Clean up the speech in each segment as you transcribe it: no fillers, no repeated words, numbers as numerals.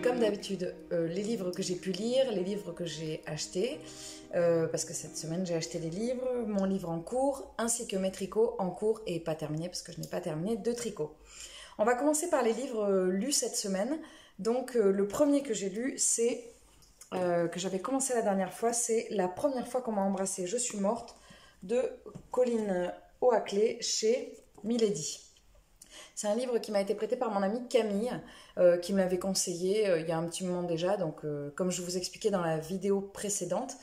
comme d'habitude les livres que j'ai pu lire, les livres que j'ai achetés, parce que cette semaine j'ai acheté des livres, mon livre en cours, ainsi que mes tricots en cours et pas terminés parce que je n'ai pas terminé de tricot. On va commencer par les livres lus cette semaine. Donc le premier que j'ai lu, c'est que j'avais commencé la dernière fois, c'est La première fois qu'on m'a embrassée, je suis morte, de Colleen Oakley chez Milady. C'est un livre qui m'a été prêté par mon amie Camille, qui me l'avait conseillé il y a un petit moment déjà. Donc, comme je vous expliquais dans la vidéo précédente,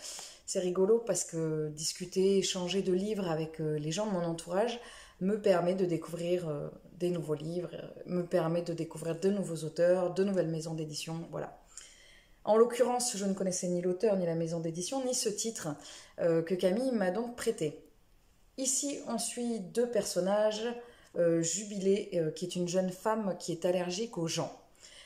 c'est rigolo parce que discuter, échanger de livres avec les gens de mon entourage me permet de découvrir des nouveaux livres, me permet de découvrir de nouveaux auteurs, de nouvelles maisons d'édition, voilà. En l'occurrence, je ne connaissais ni l'auteur, ni la maison d'édition, ni ce titre que Camille m'a donc prêté. Ici, on suit deux personnages. Jubilée, qui est une jeune femme qui est allergique aux gens.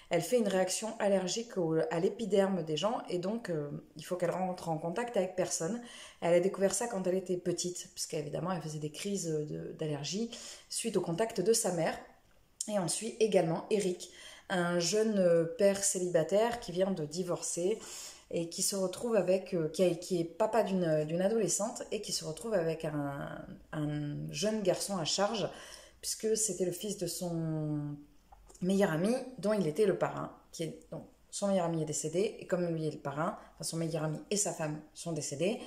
Elle fait une réaction allergique à l'épiderme des gens et donc il faut qu'elle rentre en contact avec personne. Elle a découvert ça quand elle était petite, puisqu'évidemment elle faisait des crises d'allergie suite au contact de sa mère. Et on suit également Eric, un jeune père célibataire qui vient de divorcer et qui se retrouve avec, qui est papa d'une adolescente et qui se retrouve avec un jeune garçon à charge, puisque c'était le fils de son meilleur ami dont il était le parrain. Donc, son meilleur ami est décédé, et comme lui est le parrain, enfin son meilleur ami et sa femme sont décédés,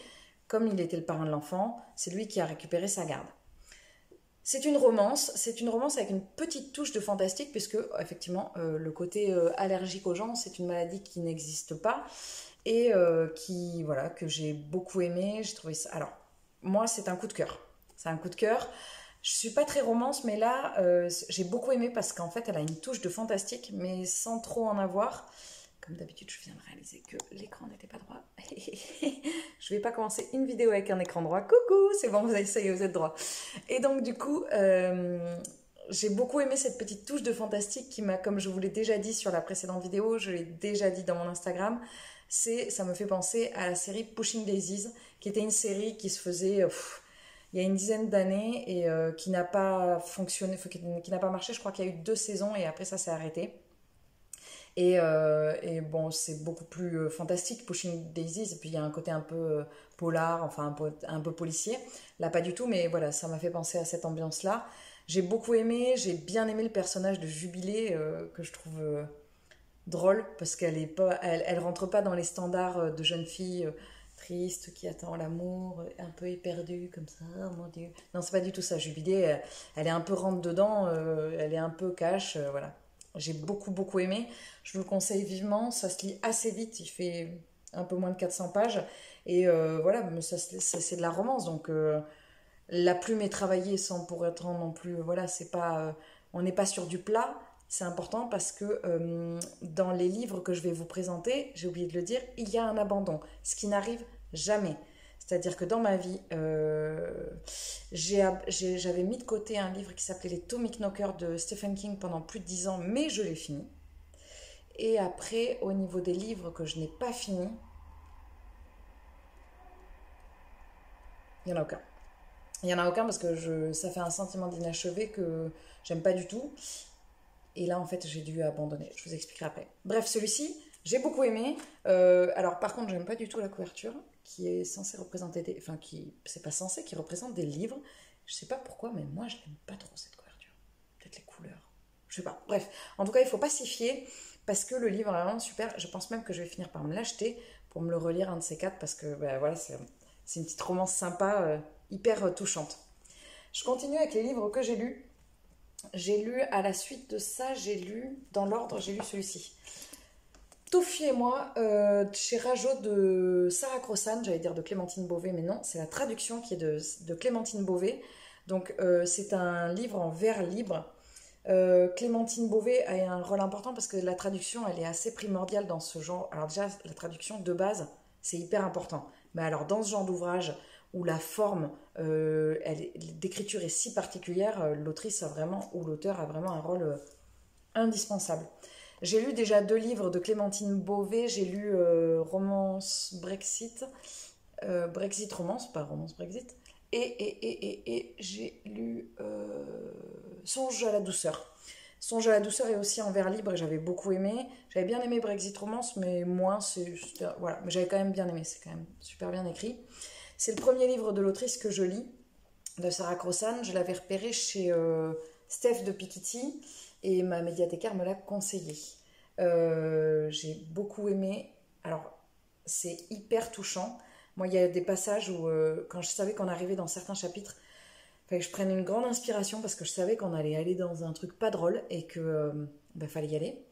comme il était le parrain de l'enfant, c'est lui qui a récupéré sa garde. C'est une romance avec une petite touche de fantastique, puisque effectivement le côté allergique aux gens, c'est une maladie qui n'existe pas, et que j'ai beaucoup aimé. J'ai trouvé ça... Alors, moi, c'est un coup de cœur. C'est un coup de cœur. Je suis pas très romance, mais là, j'ai beaucoup aimé parce qu'en fait, elle a une touche de fantastique, mais sans trop en avoir. Comme d'habitude, je viens de réaliser que l'écran n'était pas droit. Je vais pas commencer une vidéo avec un écran droit. Coucou, c'est bon, ça y est, vous êtes droit. Et donc, du coup, j'ai beaucoup aimé cette petite touche de fantastique qui m'a, comme je vous l'ai déjà dit sur la précédente vidéo, je l'ai déjà dit dans mon Instagram, ça me fait penser à la série Pushing Daisies, qui était une série qui se faisait... il y a une dizaine d'années et qui n'a pas fonctionné, qui n'a pas marché. Je crois qu'il y a eu 2 saisons et après ça s'est arrêté. Et bon, c'est beaucoup plus fantastique, Pushing Daisies, et puis il y a un côté un peu polar, enfin un peu policier. Là, pas du tout, mais voilà, ça m'a fait penser à cette ambiance-là. J'ai beaucoup aimé, j'ai bien aimé le personnage de Jubilée, que je trouve drôle, parce elle rentre pas dans les standards de jeune fille triste, qui attend l'amour, un peu éperdue comme ça, oh mon Dieu. Non, c'est pas du tout ça. Jubilée, elle est un peu rentre dedans, elle est un peu cash, voilà. J'ai beaucoup aimé. Je vous le conseille vivement. Ça se lit assez vite. Il fait un peu moins de 400 pages. Et voilà, c'est de la romance. Donc la plume est travaillée sans pour être non plus. Voilà, c'est pas. On n'est pas sur du plat. C'est important parce que dans les livres que je vais vous présenter, j'ai oublié de le dire, il y a un abandon, ce qui n'arrive jamais. C'est-à-dire que dans ma vie, j'avais mis de côté un livre qui s'appelait Les Atomic Knockers de Stephen King pendant plus de 10 ans, mais je l'ai fini. Et après, au niveau des livres que je n'ai pas fini, il n'y en a aucun. Il n'y en a aucun parce que ça fait un sentiment d'inachevé que j'aime pas du tout. Et là, en fait, j'ai dû abandonner. Je vous expliquerai après. Bref, celui-ci, j'ai beaucoup aimé. Alors, par contre, j'aime pas du tout la couverture qui est censée représenter des... Enfin, c'est pas censé, qui représente des livres. Je sais pas pourquoi, mais moi, je n'aime pas trop cette couverture. Peut-être les couleurs. Je sais pas. Bref, en tout cas, il faut pas s'y fier parce que le livre est vraiment super. Je pense même que je vais finir par me l'acheter pour me le relire un de ces 4 parce que, voilà, c'est une petite romance sympa, hyper touchante. Je continue avec les livres que j'ai lus. J'ai lu, à la suite de ça, dans l'ordre, j'ai lu celui-ci. Touffi et moi, chez Rajo de Sarah Crossan, j'allais dire de Clémentine Beauvais, mais non, c'est la traduction qui est de Clémentine Beauvais. Donc, c'est un livre en vers libre. Clémentine Beauvais a un rôle important parce que la traduction, elle est assez primordiale dans ce genre. Alors déjà, la traduction de base, c'est hyper important. Mais alors, dans ce genre d'ouvrage où la forme d'écriture est si particulière, l'autrice a vraiment, ou l'auteur a vraiment un rôle indispensable. J'ai lu déjà 2 livres de Clémentine Beauvais. J'ai lu Romance Brexit, Brexit Romance, pas Romance Brexit, et j'ai lu Songe à la douceur. Songe à la douceur est aussi en vers libre et j'avais beaucoup aimé. J'avais bien aimé Brexit Romance, mais moins, voilà. Mais j'avais quand même bien aimé, c'est quand même super bien écrit. C'est le premier livre de l'autrice que je lis, de Sarah Crossan. Je l'avais repéré chez Steph de Piketty et ma médiathécaire me l'a conseillé. J'ai beaucoup aimé. Alors, c'est hyper touchant. Moi, il y a des passages où, quand je savais qu'on arrivait dans certains chapitres, il fallait que je prenne une grande inspiration parce que je savais qu'on allait aller dans un truc pas drôle et que fallait y aller.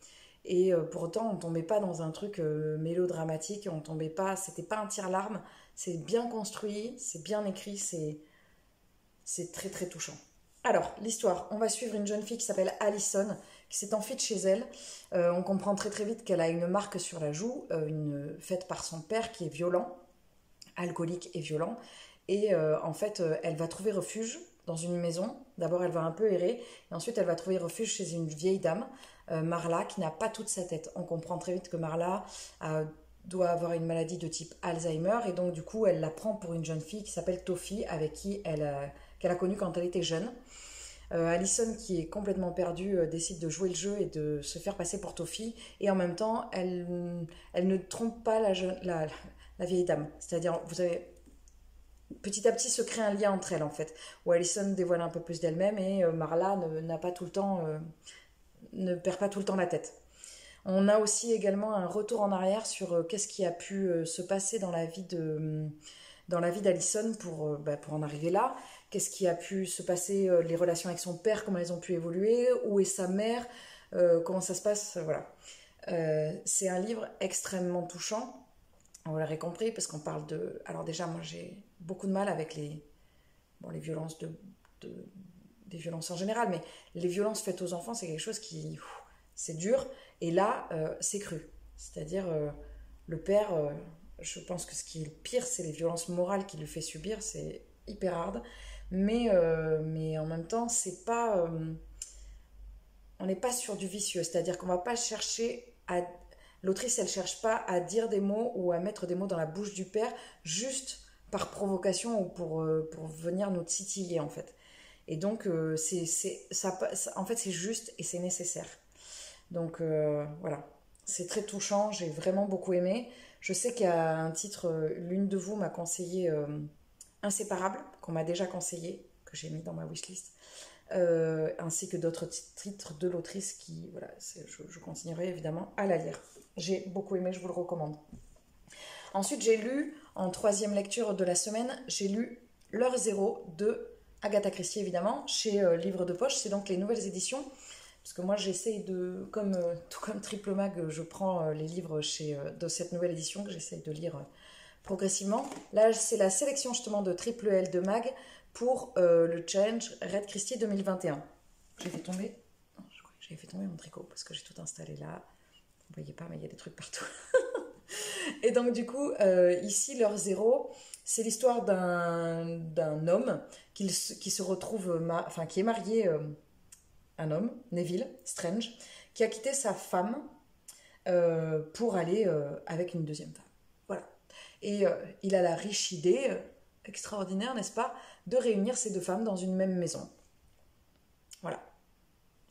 Et pour autant, on tombait pas dans un truc mélodramatique, on tombait pas, c'était pas un tire-larme, c'est bien construit, c'est bien écrit, c'est très très touchant. Alors, l'histoire, on va suivre une jeune fille qui s'appelle Alison, qui s'est enfuie de chez elle. On comprend très très vite qu'elle a une marque sur la joue, faite par son père qui est violent, alcoolique et violent. Et en fait, elle va trouver refuge dans une maison. D'abord, elle va un peu errer, et ensuite, elle va trouver refuge chez une vieille dame, Marla, qui n'a pas toute sa tête. On comprend très vite que Marla doit avoir une maladie de type Alzheimer, et donc du coup, elle la prend pour une jeune fille qui s'appelle Toffy, avec qui qu'elle a connue quand elle était jeune. Alison, qui est complètement perdue, décide de jouer le jeu et de se faire passer pour Toffy, et en même temps, elle ne trompe pas la vieille dame. C'est-à-dire, vous savez, petit à petit se crée un lien entre elles en fait, où Alison dévoile un peu plus d'elle-même et Marla n'a pas tout le temps, ne perd pas tout le temps la tête. On a aussi également un retour en arrière sur qu'est-ce qui a pu se passer dans la vie d'Alison pour en arriver là. Qu'est-ce qui a pu se passer, les relations avec son père, comment elles ont pu évoluer, où est sa mère, comment ça se passe, voilà. C'est un livre extrêmement touchant, vous l'aurez compris, parce qu'on parle de... Alors déjà, moi j'ai beaucoup de mal avec les violences des violences en général, mais les violences faites aux enfants, c'est quelque chose qui... c'est dur, et là, c'est cru. C'est-à-dire, le père, je pense que ce qui est le pire, c'est les violences morales qu'il lui fait subir, c'est hyper hard, mais en même temps, c'est pas... on n'est pas sur du vicieux, c'est-à-dire qu'on va pas chercher à... L'autrice, elle cherche pas à dire des mots ou à mettre des mots dans la bouche du père, juste par provocation ou pour venir nous titiller, en fait. Et donc, en fait, c'est juste et c'est nécessaire. Donc, voilà. C'est très touchant, j'ai vraiment beaucoup aimé. Je sais qu'il y a un titre, l'une de vous m'a conseillé Inséparable, qu'on m'a déjà conseillé, que j'ai mis dans ma wishlist, ainsi que d'autres titres de l'autrice qui, voilà, je continuerai évidemment à la lire. J'ai beaucoup aimé, je vous le recommande. Ensuite, j'ai lu, en troisième lecture de la semaine, j'ai lu L'heure zéro de Agatha Christie, évidemment, chez Livre de Poche. C'est donc les nouvelles éditions. Parce que moi, j'essaye de, tout comme Triple Mag, je prends les livres de cette nouvelle édition que j'essaye de lire progressivement. Là, c'est la sélection justement de Triple L de Mag pour le challenge Red Christie 2021. J'ai fait tomber... Non, je crois que j'avais fait tomber mon tricot parce que j'ai tout installé là. Vous voyez pas, mais il y a des trucs partout. Et donc du coup, ici, l'heure zéro, c'est l'histoire d'un homme qui se retrouve, qui est marié, un homme, Neville Strange, qui a quitté sa femme pour aller avec une deuxième femme. Voilà. Et il a la riche idée, extraordinaire, n'est-ce pas, de réunir ces deux femmes dans une même maison. Voilà.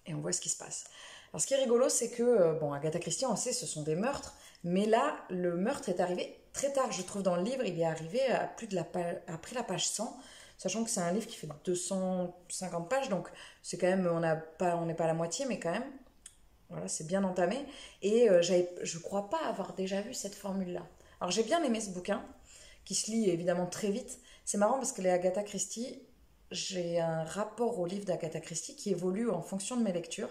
Et on voit ce qui se passe. Alors ce qui est rigolo, c'est que, Agatha Christie, on sait, ce sont des meurtres, mais là, le meurtre est arrivé très tard, je trouve, dans le livre. Il est arrivé après la page 100, sachant que c'est un livre qui fait 250 pages, donc c'est quand même, on n'est pas à la moitié, mais quand même, voilà, c'est bien entamé. Et je crois pas avoir déjà vu cette formule-là. Alors j'ai bien aimé ce bouquin, qui se lit évidemment très vite. C'est marrant parce que les Agatha Christie, j'ai un rapport au livre d'Agatha Christie qui évolue en fonction de mes lectures.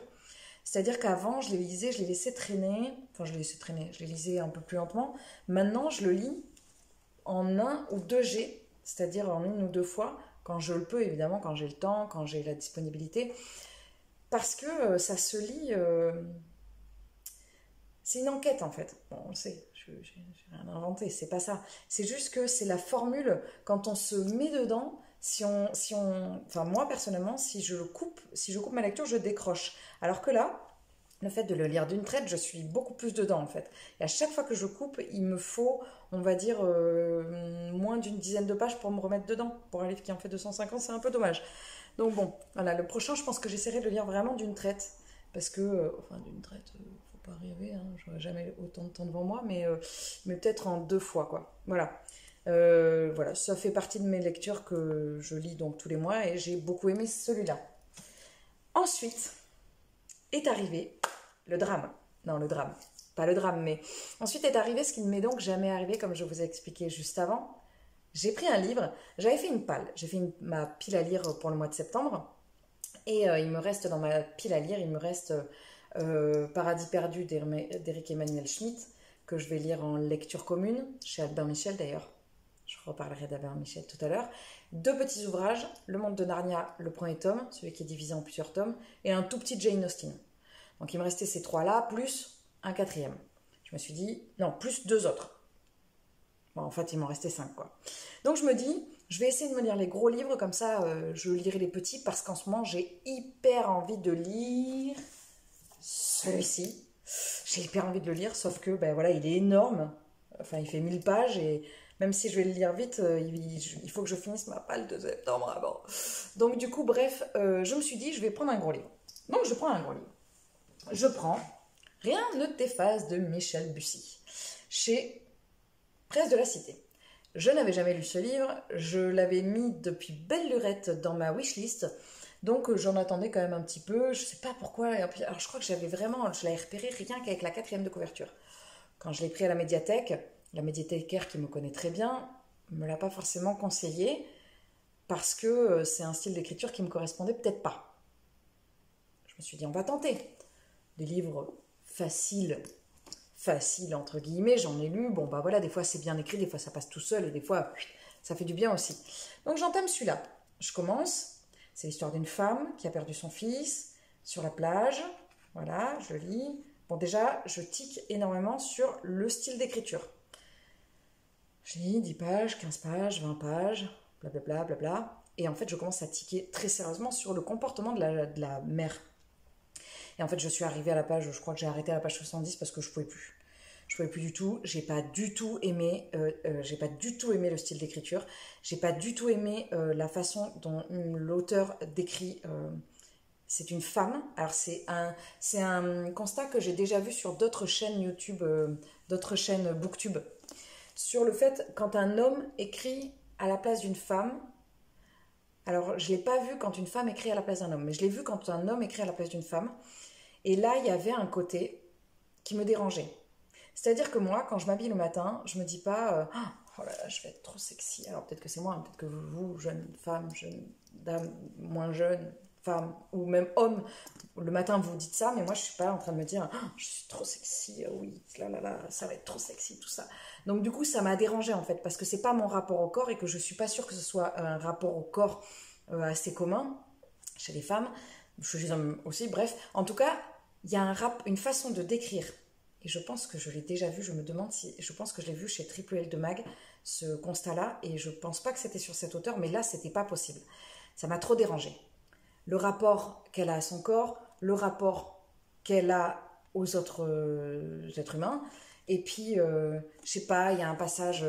C'est-à-dire qu'avant, je les lisais, je les laissais traîner. Enfin, je les lisais un peu plus lentement. Maintenant, je le lis en 1 ou 2 G, c'est-à-dire en 1 ou 2 fois, quand je le peux, évidemment, quand j'ai le temps, quand j'ai la disponibilité. Parce que ça se lit... c'est une enquête, en fait. Bon, on le sait, j'ai rien inventé, c'est pas ça. C'est juste que c'est la formule, quand on se met dedans... Enfin moi personnellement, si je coupe ma lecture, je décroche. Alors que là, le fait de le lire d'une traite, je suis beaucoup plus dedans en fait. Et à chaque fois que je coupe, il me faut, on va dire, moins d'une dizaine de pages pour me remettre dedans. Pour un livre qui en fait 250, c'est un peu dommage. Donc bon, voilà, le prochain, je pense que j'essaierai de le lire vraiment d'une traite. parce que, enfin d'une traite, faut pas rêver, hein, j'aurais jamais autant de temps devant moi, mais peut-être en 2 fois, quoi. Voilà. Voilà, ça fait partie de mes lectures que je lis donc tous les mois et j'ai beaucoup aimé celui-là. Ensuite est arrivé le drame. Non, le drame. Pas le drame, mais ensuite est arrivé ce qui ne m'est donc jamais arrivé, comme je vous ai expliqué juste avant. J'ai pris un livre, j'avais fait une palle, j'ai fait ma pile à lire pour le mois de septembre, et il me reste dans ma pile à lire, il me reste Paradis perdu d'Éric Emmanuel Schmitt, que je vais lire en lecture commune, chez Albert Michel d'ailleurs. Je reparlerai d'Albert Michel tout à l'heure. 2 petits ouvrages, Le Monde de Narnia, le premier tome, celui qui est divisé en plusieurs tomes, et un tout petit Jane Austen. Donc il me restait ces 3-là, plus un 4e. Je me suis dit, non, plus 2 autres. Bon, en fait, il m'en restait 5, quoi. Donc je me dis, je vais essayer de me lire les gros livres, comme ça je lirai les petits, parce qu'en ce moment, j'ai hyper envie de lire celui-ci. J'ai hyper envie de le lire, sauf que, ben voilà, il est énorme. Enfin, il fait 1000 pages, et même si je vais le lire vite, il faut que je finisse ma palle de septembre avant. Donc du coup, bref, je me suis dit, je vais prendre un gros livre. Donc je prends un gros livre. Je prends Rien ne t'efface de Michel Bussy, chez Presse de la Cité. Je n'avais jamais lu ce livre, je l'avais mis depuis belle lurette dans ma wishlist, donc j'en attendais quand même un petit peu, je sais pas pourquoi, alors je crois que je l'avais repéré rien qu'avec la 4e de couverture. Quand je l'ai pris à la médiathécaire qui me connaît très bien, ne me l'a pas forcément conseillé, parce que c'est un style d'écriture qui me correspondait peut-être pas. Je me suis dit, on va tenter. Des livres faciles entre guillemets, j'en ai lu, bon bah voilà, des fois c'est bien écrit, des fois ça passe tout seul, et des fois ça fait du bien aussi. Donc j'entame celui-là, je commence, c'est l'histoire d'une femme qui a perdu son fils sur la plage, voilà, je lis. Bon déjà, je tique énormément sur le style d'écriture. Je lis 10 pages, 15 pages, 20 pages, blablabla, blablabla, et en fait je commence à tiquer très sérieusement sur le comportement de la mère. Et en fait, je suis arrivée à la page, je crois que j'ai arrêté à la page 70 parce que je pouvais plus. Je pouvais plus du tout. J'ai pas du tout aimé le style d'écriture. J'ai pas du tout aimé la façon dont l'auteur décrit. C'est une femme. Alors c'est un constat que j'ai déjà vu sur d'autres chaînes YouTube, d'autres chaînes BookTube, sur le fait quand un homme écrit à la place d'une femme. Alors, je ne l'ai pas vu quand une femme écrit à la place d'un homme, mais je l'ai vu quand un homme écrit à la place d'une femme. Et là, il y avait un côté qui me dérangeait. C'est-à-dire que moi, quand je m'habille le matin, je ne me dis pas oh là là, je vais être trop sexy. Alors peut-être que c'est moi, hein, peut-être que vous, jeune femme, jeune dame, moins jeune, femme, ou même homme, le matin vous dites ça, mais moi je ne suis pas en train de me dire je suis trop sexy, oui, là, ça va être trop sexy, tout ça. Donc du coup, ça m'a dérangée en fait, parce que c'est pas mon rapport au corps et que je ne suis pas sûre que ce soit un rapport au corps assez commun chez les femmes, chez les hommes aussi, bref. En tout cas, il y a une façon de décrire, et je pense que je l'ai déjà vu, je pense que je l'ai vu chez Triple L de Mag, ce constat-là, et je pense pas que c'était sur cet auteur, mais là, c'était pas possible. Ça m'a trop dérangée. Le rapport qu'elle a à son corps, le rapport qu'elle a aux autres êtres humains, et puis, je sais pas, il y a un passage,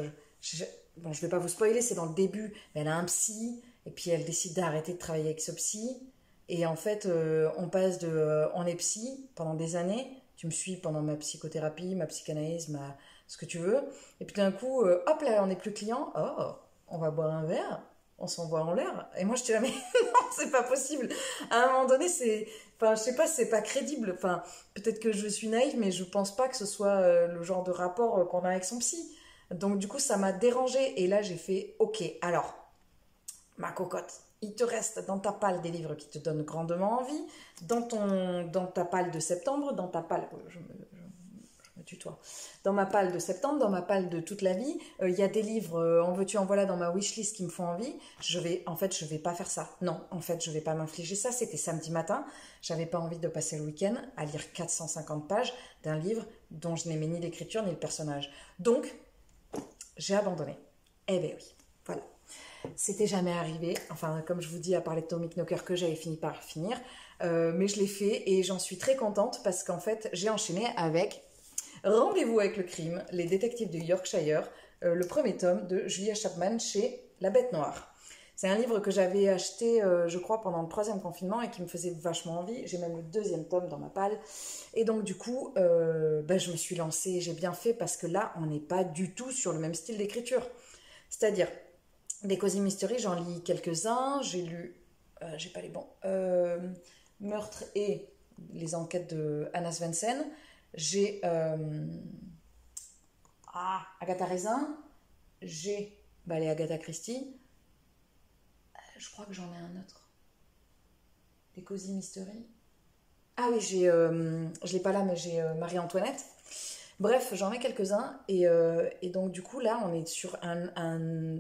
bon, je vais pas vous spoiler, c'est dans le début, mais elle a un psy, et puis elle décide d'arrêter de travailler avec ce psy, et en fait, on passe on est psy pendant des années, tu me suis pendant ma psychothérapie, ma psychanalyse, ce que tu veux, et puis d'un coup, hop là, on n'est plus client, oh, on va boire un verre, on s'envoie en l'air, et moi je te la mets, non, c'est pas possible, à un moment donné, enfin, je sais pas, c'est pas crédible, enfin, peut-être que je suis naïve, mais je pense pas que ce soit le genre de rapport qu'on a avec son psy, donc du coup, ça m'a dérangée, et là, j'ai fait, ok, alors, ma cocotte, il te reste dans ta palle des livres qui te donnent grandement envie, dans ta palle de septembre, dans ta palle, je me tutoie, dans ma palle de septembre, dans ma palle de toute la vie, il y a des livres, en veux-tu, en voilà, dans ma wishlist qui me font envie, je vais pas faire ça, non, en fait, je vais pas m'infliger ça, c'était samedi matin, j'avais pas envie de passer le week-end à lire 450 pages d'un livre dont je n'aimais ni l'écriture ni le personnage, donc, j'ai abandonné, eh ben oui, voilà. C'était jamais arrivé, enfin comme je vous dis à part les Tommy Knocker que j'avais fini par finir, mais je l'ai fait et j'en suis très contente parce qu'en fait j'ai enchaîné avec Rendez-vous avec le crime, les détectives de Yorkshire, le premier tome de Julia Chapman chez La Bête Noire. C'est un livre que j'avais acheté, je crois, pendant le 3e confinement et qui me faisait vachement envie. J'ai même le 2e tome dans ma palle. Et donc, du coup, je me suis lancée. J'ai bien fait parce que là, on n'est pas du tout sur le même style d'écriture. C'est-à-dire, des Cozy Mystery, j'en lis quelques-uns. J'ai lu, j'ai pas les bons, Meurtre et les enquêtes de Anna Svensson. J'ai Agatha Raisin. J'ai les Agatha Christie. Je crois que j'en ai un autre. Des Cozy Mystery. Ah oui, je l'ai pas là, mais j'ai Marie-Antoinette. Bref, j'en ai quelques-uns. Et donc, du coup, là, on est sur un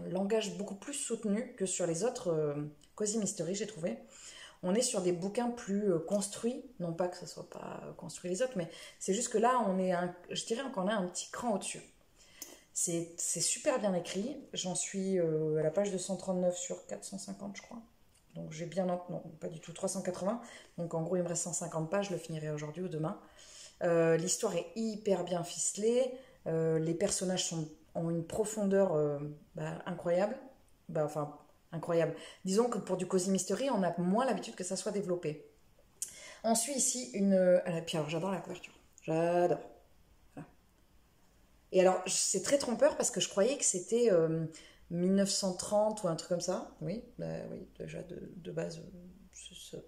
langage beaucoup plus soutenu que sur les autres Cozy Mystery, j'ai trouvé. On est sur des bouquins plus construits. Non pas que ce soit pas construit les autres, mais c'est juste que là, je dirais qu'on est un petit cran au-dessus. C'est super bien écrit. J'en suis à la page 239 sur 450, je crois. Donc j'ai bien... Non, pas du tout, 380. Donc en gros, il me reste 150 pages. Je le finirai aujourd'hui ou demain. L'histoire est hyper bien ficelée. Les personnages ont une profondeur incroyable. Incroyable. Disons que pour du Cozy Mystery, on a moins l'habitude que ça soit développé. On suit ici une... Puis alors, j'adore la couverture. J'adore. Et alors, c'est très trompeur parce que je croyais que c'était 1930 ou un truc comme ça. Oui, oui, déjà de base, il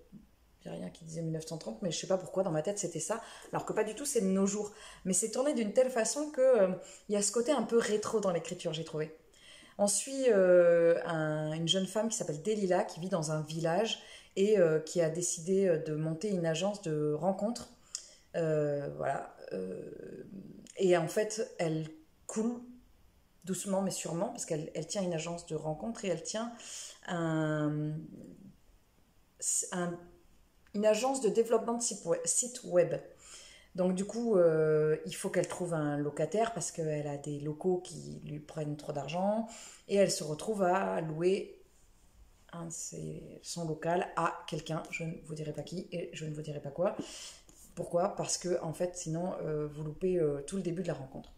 n'y a rien qui disait 1930, mais je ne sais pas pourquoi dans ma tête c'était ça, alors que pas du tout, c'est de nos jours. Mais c'est tourné d'une telle façon qu'il y a ce côté un peu rétro dans l'écriture, j'ai trouvé. On suit une jeune femme qui s'appelle Delilah, qui vit dans un village et qui a décidé de monter une agence de rencontres. Voilà. Et en fait, elle coule doucement mais sûrement, parce qu'elle tient une agence de rencontres et elle tient une agence de développement de site web. Donc du coup, il faut qu'elle trouve un locataire parce qu'elle a des locaux qui lui prennent trop d'argent et elle se retrouve à louer son local à quelqu'un, je ne vous dirai pas qui et je ne vous dirai pas quoi. Pourquoi? Parce que en fait, sinon, vous loupez tout le début de la rencontre.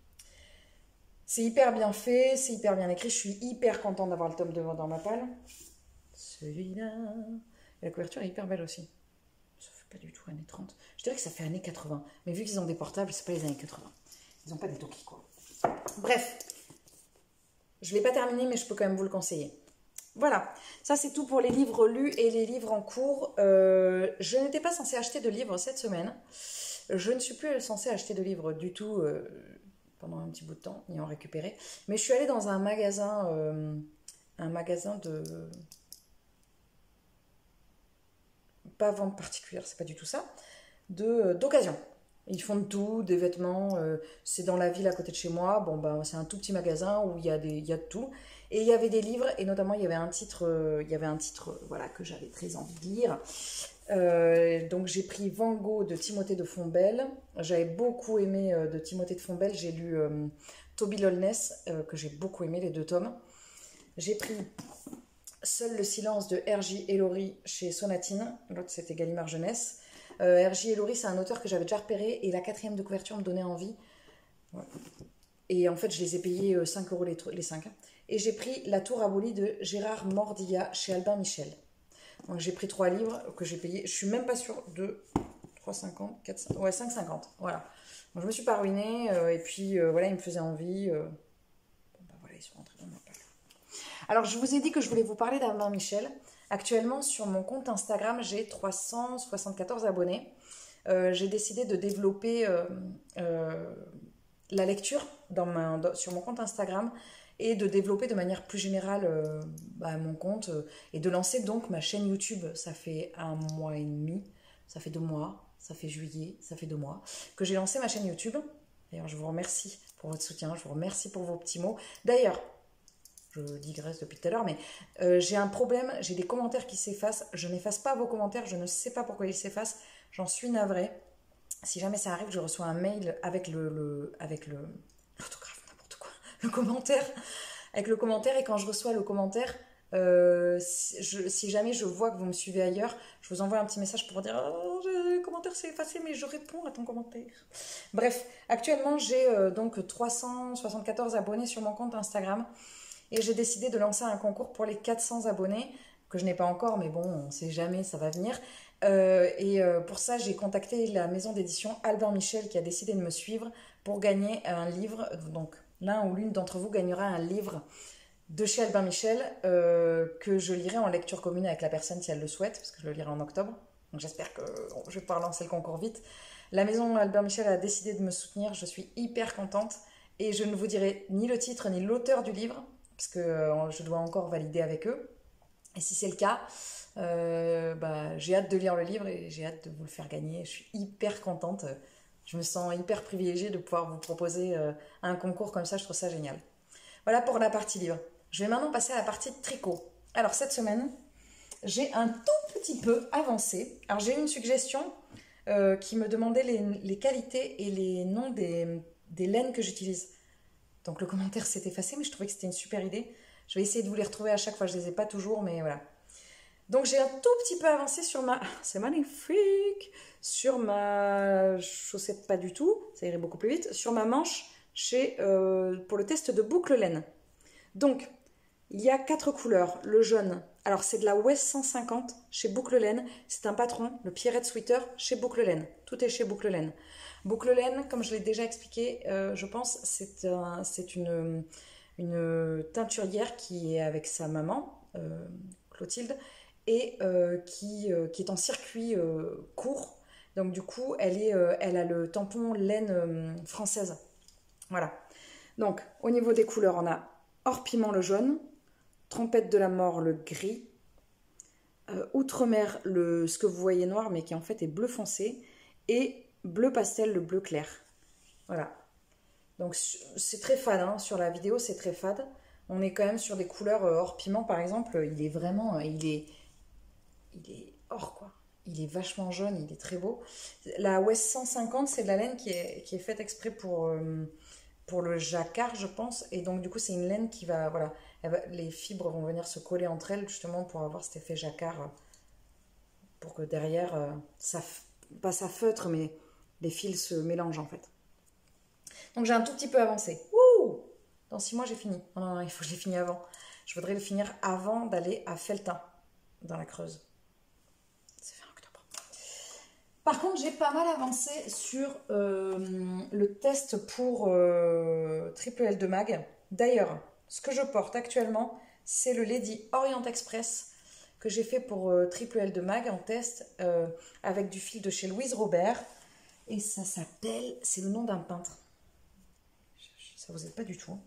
C'est hyper bien fait, c'est hyper bien écrit. Je suis hyper contente d'avoir le tome 2 dans ma palle. Celui-là. Et la couverture est hyper belle aussi. Ça fait pas du tout années 30. Je dirais que ça fait années 80. Mais vu qu'ils ont des portables, c'est pas les années 80. Ils n'ont pas des Toki, quoi. Bref. Je ne l'ai pas terminé, mais je peux quand même vous le conseiller. Voilà, ça c'est tout pour les livres lus et les livres en cours. Je n'étais pas censée acheter de livres cette semaine. Je ne suis plus censée acheter de livres du tout pendant un petit bout de temps, ni en récupérer. Mais je suis allée dans un magasin de... Pas vente particulière, c'est pas du tout ça. D'occasion. Ils font de tout, des vêtements. C'est dans la ville à côté de chez moi. Bon, c'est un tout petit magasin où il y a de tout. Et il y avait des livres, et notamment il y avait un titre voilà, que j'avais très envie de lire. Donc j'ai pris Van Gogh de Timothée de Fontbelle. J'avais beaucoup aimé de Timothée de Fontbelle. J'ai lu Toby Lowness, que j'ai beaucoup aimé, les 2 tomes. J'ai pris Seul le silence de R.J. Ellory chez Sonatine. L'autre c'était Gallimard Jeunesse. R.J. Ellory, c'est un auteur que j'avais déjà repéré, et la 4e de couverture me donnait envie. Ouais. Et en fait, je les ai payés 5 € les 5. Et j'ai pris La Tour abolie de Gérard Mordillat chez Albin Michel. Donc j'ai pris 3 livres que j'ai payés. Je suis même pas sûre de 3,50, 4,50. Ouais, 5,50. Voilà. Donc je me suis pas ruinée. Et puis voilà, ils me faisaient envie. Voilà, ils sont rentrés dans ma palle. Alors je vous ai dit que je voulais vous parler d'Albin Michel. Actuellement, sur mon compte Instagram, j'ai 374 abonnés. J'ai décidé de développer la lecture sur mon compte Instagram et de développer de manière plus générale mon compte et de lancer donc ma chaîne YouTube. Ça fait 1 mois et demi, ça fait 2 mois, ça fait juillet, ça fait 2 mois que j'ai lancé ma chaîne YouTube. D'ailleurs, je vous remercie pour votre soutien, je vous remercie pour vos petits mots. D'ailleurs, je digresse depuis tout à l'heure, mais j'ai un problème, j'ai des commentaires qui s'effacent. Je n'efface pas vos commentaires, je ne sais pas pourquoi ils s'effacent. J'en suis navrée. Si jamais ça arrive, je reçois un mail avec l'autographe, n'importe quoi, le commentaire. Avec le commentaire, et quand je reçois le commentaire, si jamais je vois que vous me suivez ailleurs, je vous envoie un petit message pour dire oh, le commentaire s'est effacé, mais je réponds à ton commentaire. Bref, actuellement, j'ai donc 374 abonnés sur mon compte Instagram. Et j'ai décidé de lancer un concours pour les 400 abonnés, que je n'ai pas encore, mais bon, on ne sait jamais, ça va venir. Pour ça, j'ai contacté la maison d'édition Albin Michel qui a décidé de me suivre pour gagner un livre. Donc, l'un ou l'une d'entre vous gagnera un livre de chez Albin Michel que je lirai en lecture commune avec la personne si elle le souhaite, parce que je le lirai en octobre. Donc, j'espère que je vais pouvoir lancer le concours vite. La maison Albin Michel a décidé de me soutenir. Je suis hyper contente. Et je ne vous dirai ni le titre ni l'auteur du livre, parce que je dois encore valider avec eux. Et si c'est le cas, j'ai hâte de lire le livre et j'ai hâte de vous le faire gagner. Je suis hyper contente. Je me sens hyper privilégiée de pouvoir vous proposer un concours comme ça. Je trouve ça génial. Voilà pour la partie livre. Je vais maintenant passer à la partie tricot. Alors cette semaine, j'ai un tout petit peu avancé. Alors j'ai eu une suggestion qui me demandait les qualités et les noms des laines que j'utilise. Donc le commentaire s'est effacé, mais je trouvais que c'était une super idée. Je vais essayer de vous les retrouver à chaque fois, je ne les ai pas toujours, mais voilà. Donc j'ai un tout petit peu avancé sur ma... C'est magnifique! Sur ma chaussette, pas du tout, ça irait beaucoup plus vite. Sur ma manche, pour le test de boucle laine. Donc, il y a 4 couleurs. Le jaune, alors c'est de la West 150 chez Boucle Laine. C'est un patron, le Pierrette Sweater, chez Boucle Laine. Tout est chez Boucle Laine. Boucle Laine, comme je l'ai déjà expliqué, je pense, c'est une teinturière qui est avec sa maman, Clotilde, et qui est en circuit court. Donc du coup, elle a le tampon laine française. Voilà. Donc, au niveau des couleurs, on a Hors Piment le jaune, Trompette de la mort le gris, Outre-mer ce que vous voyez noir, mais qui en fait est bleu foncé, et Bleu pastel le bleu clair. Voilà. Donc c'est très fade, hein. Sur la vidéo c'est très fade. On est quand même sur des couleurs Hors Piment par exemple, il est vraiment, il est or quoi. Il est vachement jaune, il est très beau. La West 150 c'est de la laine qui est faite exprès pour le jacquard je pense. Et donc du coup c'est une laine qui va, voilà, les fibres vont venir se coller entre elles justement pour avoir cet effet jacquard. Pour que derrière, pas ça feutre mais les fils se mélangent en fait. Donc j'ai un tout petit peu avancé. Ouh, dans 6 mois j'ai fini. Non, il faut que j'ai fini avant. Je voudrais le finir avant d'aller à Felletin, dans la Creuse. C'est fin octobre. Par contre, j'ai pas mal avancé sur le test pour Triple L de Mag. D'ailleurs, ce que je porte actuellement, c'est le Lady Orient Express que j'ai fait pour Triple L de Mag en test avec du fil de chez Louise Robert. Et ça s'appelle, c'est le nom d'un peintre. Ça vous aide pas du tout.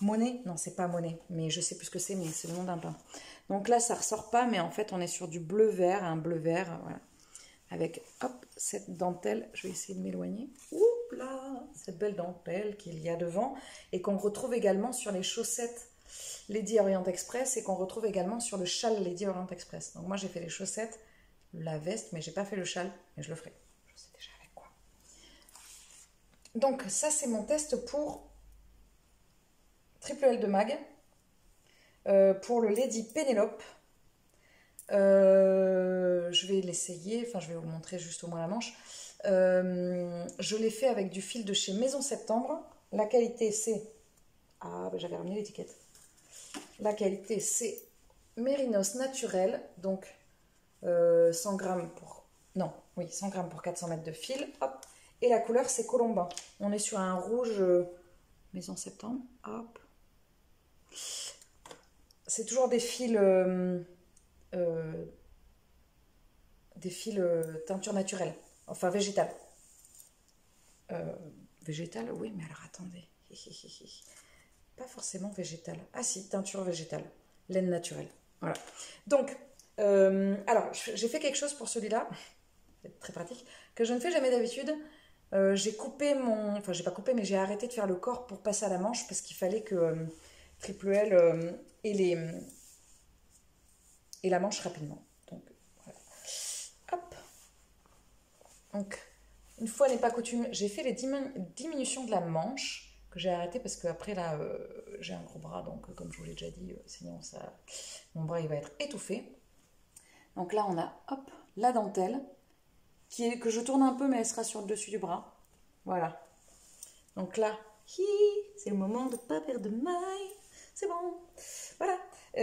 Monet? Non, c'est pas Monet, mais je sais plus ce que c'est, mais c'est le nom d'un peintre. Donc là, ça ressort pas, mais en fait, on est sur du bleu-vert, un bleu-vert, voilà. Avec, hop, cette dentelle, je vais essayer de m'éloigner. Oups là, cette belle dentelle qu'il y a devant, et qu'on retrouve également sur les chaussettes Lady Orient Express, et qu'on retrouve également sur le châle Lady Orient Express. Donc moi, j'ai fait les chaussettes, la veste, mais j'ai pas fait le châle, mais je le ferai. Je sais déjà avec quoi. Donc ça, c'est mon test pour Triple L de Mag. Pour le Lady Pénélope, je vais l'essayer, enfin je vais vous montrer juste au moins la manche. Je l'ai fait avec du fil de chez Maison Septembre. La qualité c'est... Ah, ben, j'avais ramené l'étiquette. La qualité c'est Mérinos naturel, donc 100 grammes pour... Non, oui, 100 grammes pour 400 mètres de fil. Hop. Et la couleur c'est Colombin. On est sur un rouge Maison Septembre. Hop. C'est toujours des fils teinture naturelle, enfin végétale. Végétale, oui, mais alors attendez. Pas forcément végétale. Ah si, teinture végétale, laine naturelle. Voilà. Donc, alors, j'ai fait quelque chose pour celui-là, c'est très pratique, que je ne fais jamais d'habitude. J'ai coupé enfin, j'ai pas coupé, mais j'ai arrêté de faire le corps pour passer à la manche parce qu'il fallait que Triple L et la manche rapidement. Donc, voilà. Hop. Donc, une fois n'est pas coutume, j'ai fait les diminutions de la manche que j'ai arrêté parce qu'après là, j'ai un gros bras, donc comme je vous l'ai déjà dit, sinon mon bras il va être étouffé. Donc là, on a hop, la dentelle que je tourne un peu, mais elle sera sur le dessus du bras. Voilà. Donc là, c'est le moment de ne pas perdre de maille. c'est bon. Voilà.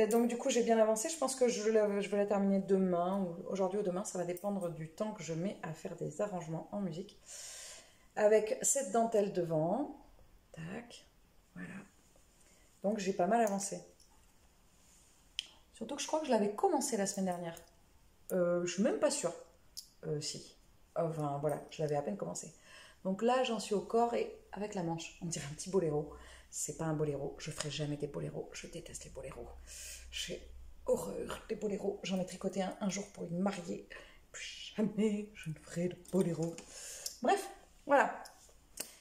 Donc du coup, j'ai bien avancé. Je pense que je vais la terminer demain, ou aujourd'hui ou demain. Ça va dépendre du temps que je mets à faire des arrangements en musique. Avec cette dentelle devant. Tac. Voilà. Donc j'ai pas mal avancé. Surtout que je crois que je l'avais commencé la semaine dernière. Je suis même pas sûre. Si. Enfin voilà, je l'avais à peine commencé. Donc là, j'en suis au corps et avec la manche. On dirait un petit boléro. C'est pas un boléro. Je ferai jamais des boléros. Je déteste les boléros. J'ai horreur des boléros. J'en ai tricoté un jour pour une mariée. Plus jamais je ne ferai de boléro. Bref, voilà.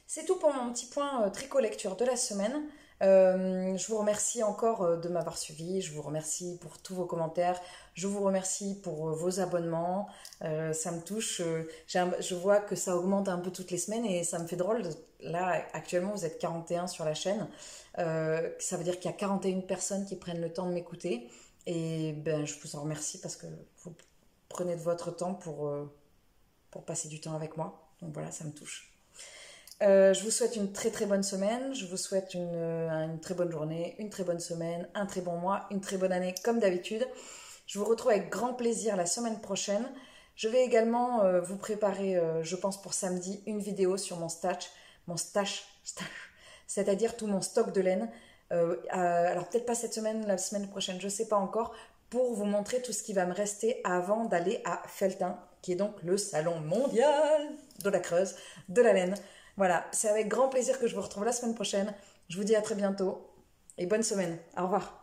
C'est tout pour mon petit point tricot lecture de la semaine. Je vous remercie encore de m'avoir suivi. Je vous remercie pour tous vos commentaires. Je vous remercie pour vos abonnements. Ça me touche. Je vois que ça augmente un peu toutes les semaines et ça me fait drôle. Là, actuellement, vous êtes 41 sur la chaîne. Ça veut dire qu'il y a 41 personnes qui prennent le temps de m'écouter. Et ben, je vous en remercie parce que vous prenez de votre temps pour passer du temps avec moi. Donc voilà, ça me touche. Je vous souhaite une très très bonne semaine, je vous souhaite une très bonne journée, une très bonne semaine, un très bon mois, une très bonne année comme d'habitude. Je vous retrouve avec grand plaisir la semaine prochaine. Je vais également vous préparer, je pense pour samedi, une vidéo sur mon stash, c'est-à-dire tout mon stock de laine. Alors peut-être pas cette semaine, la semaine prochaine, je ne sais pas encore, pour vous montrer tout ce qui va me rester avant d'aller à Felletin, qui est donc le salon mondial de la Creuse, de la laine. Voilà, c'est avec grand plaisir que je vous retrouve la semaine prochaine. Je vous dis à très bientôt et bonne semaine. Au revoir.